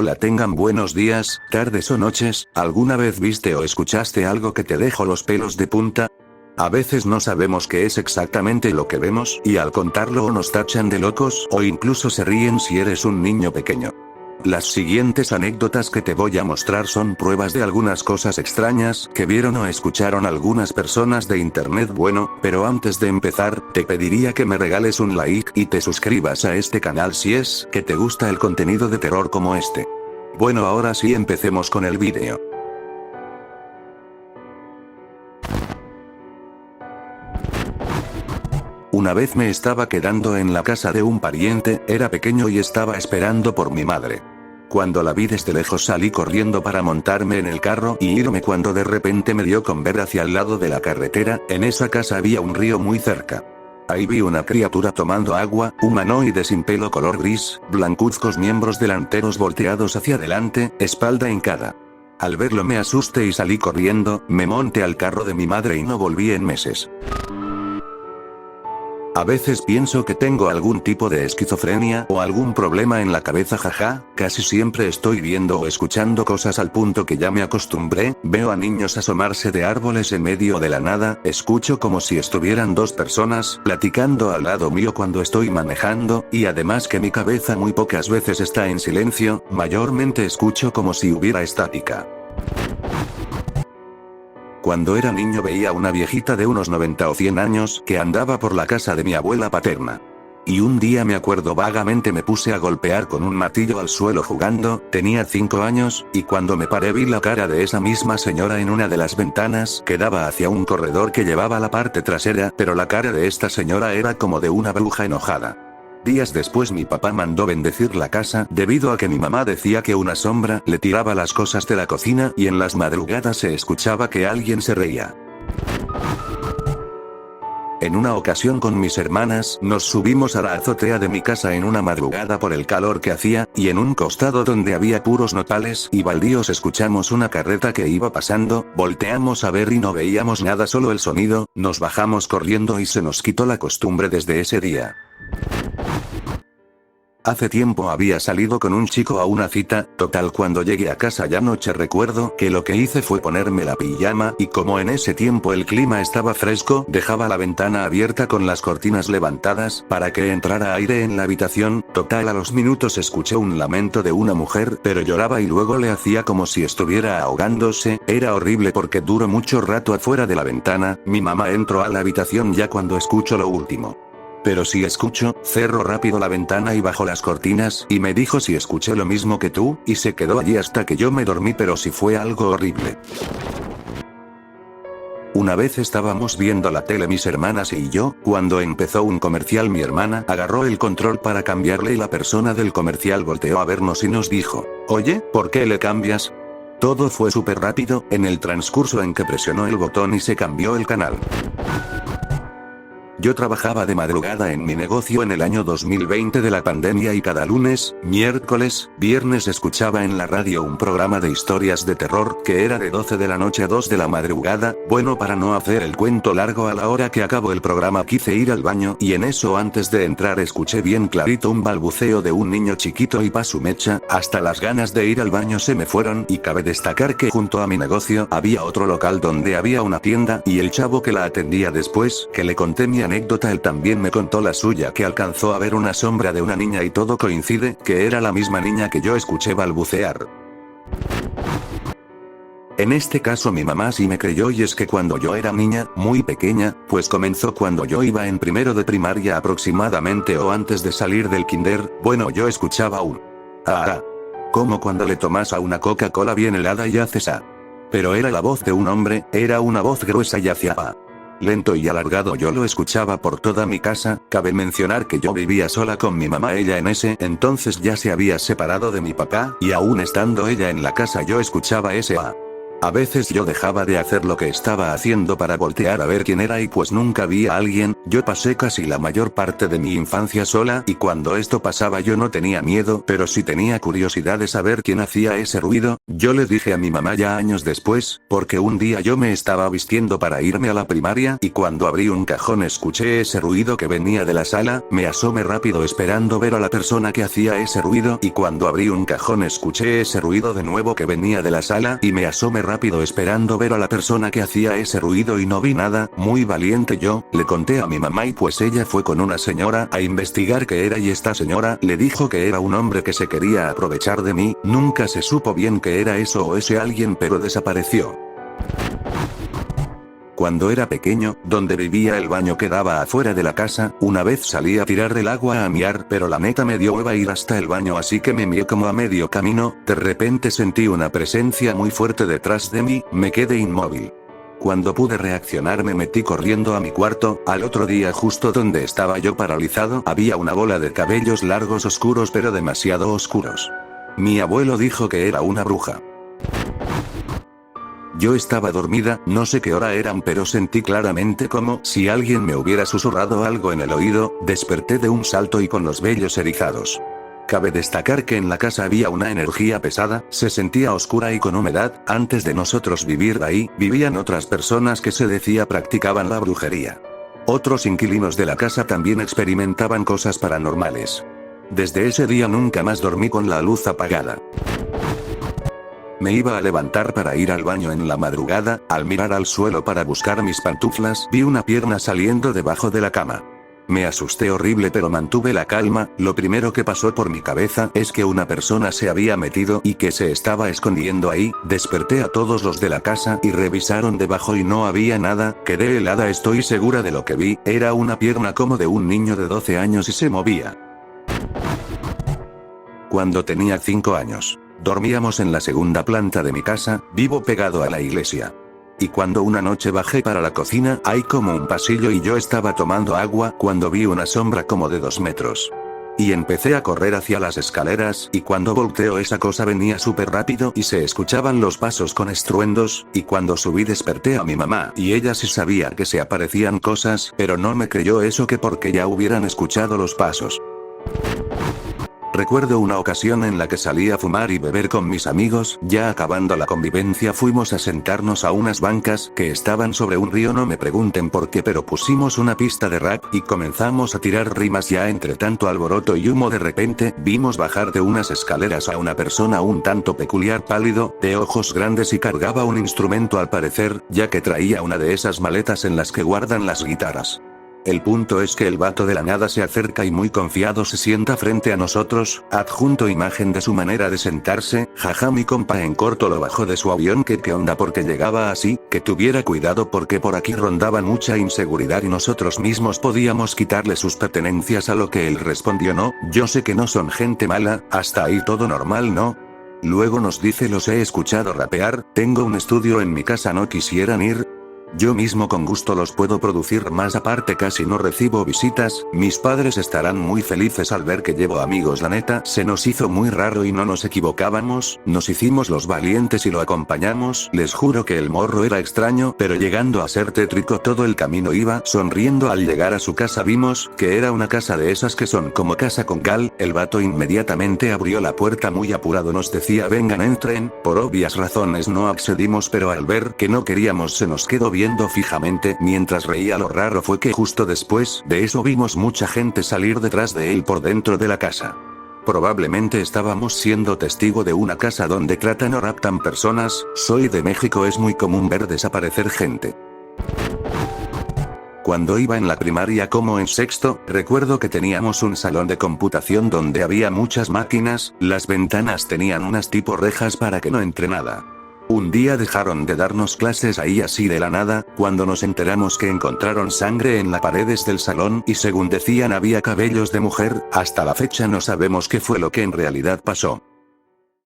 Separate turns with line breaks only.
Hola, tengan buenos días, tardes o noches. ¿Alguna vez viste o escuchaste algo que te dejó los pelos de punta? A veces no sabemos qué es exactamente lo que vemos, y al contarlo o nos tachan de locos, o incluso se ríen si eres un niño pequeño. Las siguientes anécdotas que te voy a mostrar son pruebas de algunas cosas extrañas que vieron o escucharon algunas personas de internet. Bueno, pero antes de empezar, te pediría que me regales un like y te suscribas a este canal si es que te gusta el contenido de terror como este. Bueno, ahora sí, empecemos con el vídeo. Una vez me estaba quedando en la casa de un pariente, era pequeño y estaba esperando por mi madre. Cuando la vi desde lejos salí corriendo para montarme en el carro y irme cuando de repente me dio con ver hacia el lado de la carretera. En esa casa había un río muy cerca. Ahí vi una criatura tomando agua, humanoide sin pelo color gris, blancuzcos, miembros delanteros volteados hacia adelante, espalda hincada. Al verlo me asusté y salí corriendo, me monté al carro de mi madre y no volví en meses. A veces pienso que tengo algún tipo de esquizofrenia o algún problema en la cabeza, jaja. Casi siempre estoy viendo o escuchando cosas al punto que ya me acostumbré. Veo a niños asomarse de árboles en medio de la nada, escucho como si estuvieran dos personas platicando al lado mío cuando estoy manejando, y además que mi cabeza muy pocas veces está en silencio, mayormente escucho como si hubiera estática. Cuando era niño veía una viejita de unos 90 o 100 años que andaba por la casa de mi abuela paterna. Y un día me acuerdo vagamente me puse a golpear con un martillo al suelo jugando, tenía 5 años, y cuando me paré vi la cara de esa misma señora en una de las ventanas que daba hacia un corredor que llevaba a la parte trasera, pero la cara de esta señora era como de una bruja enojada. Días después mi papá mandó bendecir la casa debido a que mi mamá decía que una sombra le tiraba las cosas de la cocina y en las madrugadas se escuchaba que alguien se reía. En una ocasión con mis hermanas nos subimos a la azotea de mi casa en una madrugada por el calor que hacía, y en un costado donde había puros nopales y baldíos escuchamos una carreta que iba pasando, volteamos a ver y no veíamos nada, solo el sonido, nos bajamos corriendo y se nos quitó la costumbre desde ese día. Hace tiempo había salido con un chico a una cita, total cuando llegué a casa ya noche recuerdo que lo que hice fue ponerme la pijama y como en ese tiempo el clima estaba fresco, dejaba la ventana abierta con las cortinas levantadas para que entrara aire en la habitación. Total a los minutos escuché un lamento de una mujer, pero lloraba y luego le hacía como si estuviera ahogándose, era horrible porque duró mucho rato afuera de la ventana. Mi mamá entró a la habitación ya cuando escucho lo último. Pero si escucho, cerró rápido la ventana y bajó las cortinas, y me dijo si escuché lo mismo que tú, y se quedó allí hasta que yo me dormí, pero sí fue algo horrible. Una vez estábamos viendo la tele mis hermanas y yo, cuando empezó un comercial mi hermana agarró el control para cambiarle y la persona del comercial volteó a vernos y nos dijo, oye, ¿por qué le cambias? Todo fue súper rápido, en el transcurso en que presionó el botón y se cambió el canal. Yo trabajaba de madrugada en mi negocio en el año 2020 de la pandemia y cada lunes, miércoles, viernes escuchaba en la radio un programa de historias de terror que era de 12 de la noche a 2 de la madrugada. Bueno, para no hacer el cuento largo, a la hora que acabó el programa quise ir al baño y en eso antes de entrar escuché bien clarito un balbuceo de un niño chiquito y pa' su mecha, hasta las ganas de ir al baño se me fueron. Y cabe destacar que junto a mi negocio había otro local donde había una tienda y el chavo que la atendía después que le conté mi anécdota él también me contó la suya, que alcanzó a ver una sombra de una niña y todo coincide, que era la misma niña que yo escuché balbucear. En este caso mi mamá sí me creyó, y es que cuando yo era niña, muy pequeña, pues comenzó cuando yo iba en primero de primaria aproximadamente o antes de salir del kinder, bueno yo escuchaba un ah, como cuando le tomas a una Coca-Cola bien helada y haces ah. Pero era la voz de un hombre, era una voz gruesa y hacía ah. Lento y alargado, yo lo escuchaba por toda mi casa. Cabe mencionar que yo vivía sola con mi mamá, ella en ese entonces ya se había separado de mi papá, y aún estando ella en la casa yo escuchaba ese ah. A veces yo dejaba de hacer lo que estaba haciendo para voltear a ver quién era y pues nunca vi a alguien. Yo pasé casi la mayor parte de mi infancia sola y cuando esto pasaba yo no tenía miedo, pero sí tenía curiosidad de saber quién hacía ese ruido. Yo le dije a mi mamá ya años después, porque un día yo me estaba vistiendo para irme a la primaria y cuando abrí un cajón escuché ese ruido que venía de la sala, me asomé rápido esperando ver a la persona que hacía ese ruido y cuando abrí un cajón escuché ese ruido de nuevo que venía de la sala y me asomé rápido esperando ver a la persona que hacía ese ruido y no vi nada. Muy valiente yo, le conté a mi mamá y pues ella fue con una señora a investigar qué era y esta señora le dijo que era un hombre que se quería aprovechar de mí. Nunca se supo bien qué era eso o ese alguien pero desapareció. Cuando era pequeño, donde vivía el baño quedaba afuera de la casa, una vez salí a tirar el agua a miar pero la neta me dio hueva ir hasta el baño así que me mié como a medio camino, de repente sentí una presencia muy fuerte detrás de mí, me quedé inmóvil. Cuando pude reaccionar me metí corriendo a mi cuarto. Al otro día justo donde estaba yo paralizado había una bola de cabellos largos oscuros pero demasiado oscuros. Mi abuelo dijo que era una bruja. Yo estaba dormida, no sé qué hora eran pero sentí claramente como si alguien me hubiera susurrado algo en el oído, desperté de un salto y con los vellos erizados. Cabe destacar que en la casa había una energía pesada, se sentía oscura y con humedad. Antes de nosotros vivir ahí, vivían otras personas que se decía practicaban la brujería. Otros inquilinos de la casa también experimentaban cosas paranormales. Desde ese día nunca más dormí con la luz apagada. Me iba a levantar para ir al baño en la madrugada, al mirar al suelo para buscar mis pantuflas, vi una pierna saliendo debajo de la cama. Me asusté horrible pero mantuve la calma. Lo primero que pasó por mi cabeza es que una persona se había metido y que se estaba escondiendo ahí. Desperté a todos los de la casa y revisaron debajo y no había nada. Quedé helada, estoy segura de lo que vi, era una pierna como de un niño de 12 años y se movía. Cuando tenía 5 años. Dormíamos en la segunda planta de mi casa, vivo pegado a la iglesia. Y cuando una noche bajé para la cocina, hay como un pasillo y yo estaba tomando agua cuando vi una sombra como de 2 metros. Y empecé a correr hacia las escaleras y cuando volteo esa cosa venía súper rápido y se escuchaban los pasos con estruendos, y cuando subí desperté a mi mamá y ella sí sabía que se aparecían cosas, pero no me creyó eso que porque ya hubieran escuchado los pasos. Recuerdo una ocasión en la que salí a fumar y beber con mis amigos, ya acabando la convivencia fuimos a sentarnos a unas bancas que estaban sobre un río, no me pregunten por qué, pero pusimos una pista de rap y comenzamos a tirar rimas. Ya entre tanto alboroto y humo de repente, vimos bajar de unas escaleras a una persona un tanto peculiar, pálido, de ojos grandes y cargaba un instrumento al parecer, ya que traía una de esas maletas en las que guardan las guitarras. El punto es que el vato de la nada se acerca y muy confiado se sienta frente a nosotros, adjunto imagen de su manera de sentarse, jaja mi compa en corto lo bajó de su avión que qué onda porque llegaba así, que tuviera cuidado porque por aquí rondaba mucha inseguridad y nosotros mismos podíamos quitarle sus pertenencias, a lo que él respondió no, yo sé que no son gente mala, hasta ahí todo normal ¿no? Luego nos dice los he escuchado rapear, tengo un estudio en mi casa, no quisieran ir. Yo mismo con gusto los puedo producir, más aparte casi no recibo visitas, mis padres estarán muy felices al ver que llevo amigos, la neta se nos hizo muy raro y no nos equivocábamos, nos hicimos los valientes y lo acompañamos, les juro que el morro era extraño pero llegando a ser tétrico todo el camino iba sonriendo. Al llegar a su casa vimos que era una casa de esas que son como casa con cal, el vato inmediatamente abrió la puerta muy apurado, nos decía vengan entren, por obvias razones no accedimos pero al ver que no queríamos se nos quedó viendo fijamente mientras reía. Lo raro fue que justo después de eso vimos mucha gente salir detrás de él por dentro de la casa. Probablemente estábamos siendo testigo de una casa donde tratan o raptan personas, soy de México, es muy común ver desaparecer gente. Cuando iba en la primaria como en sexto, recuerdo que teníamos un salón de computación donde había muchas máquinas, las ventanas tenían unas tipo rejas para que no entre nada. Un día dejaron de darnos clases ahí así de la nada, cuando nos enteramos que encontraron sangre en las paredes del salón y según decían había cabellos de mujer, hasta la fecha no sabemos qué fue lo que en realidad pasó.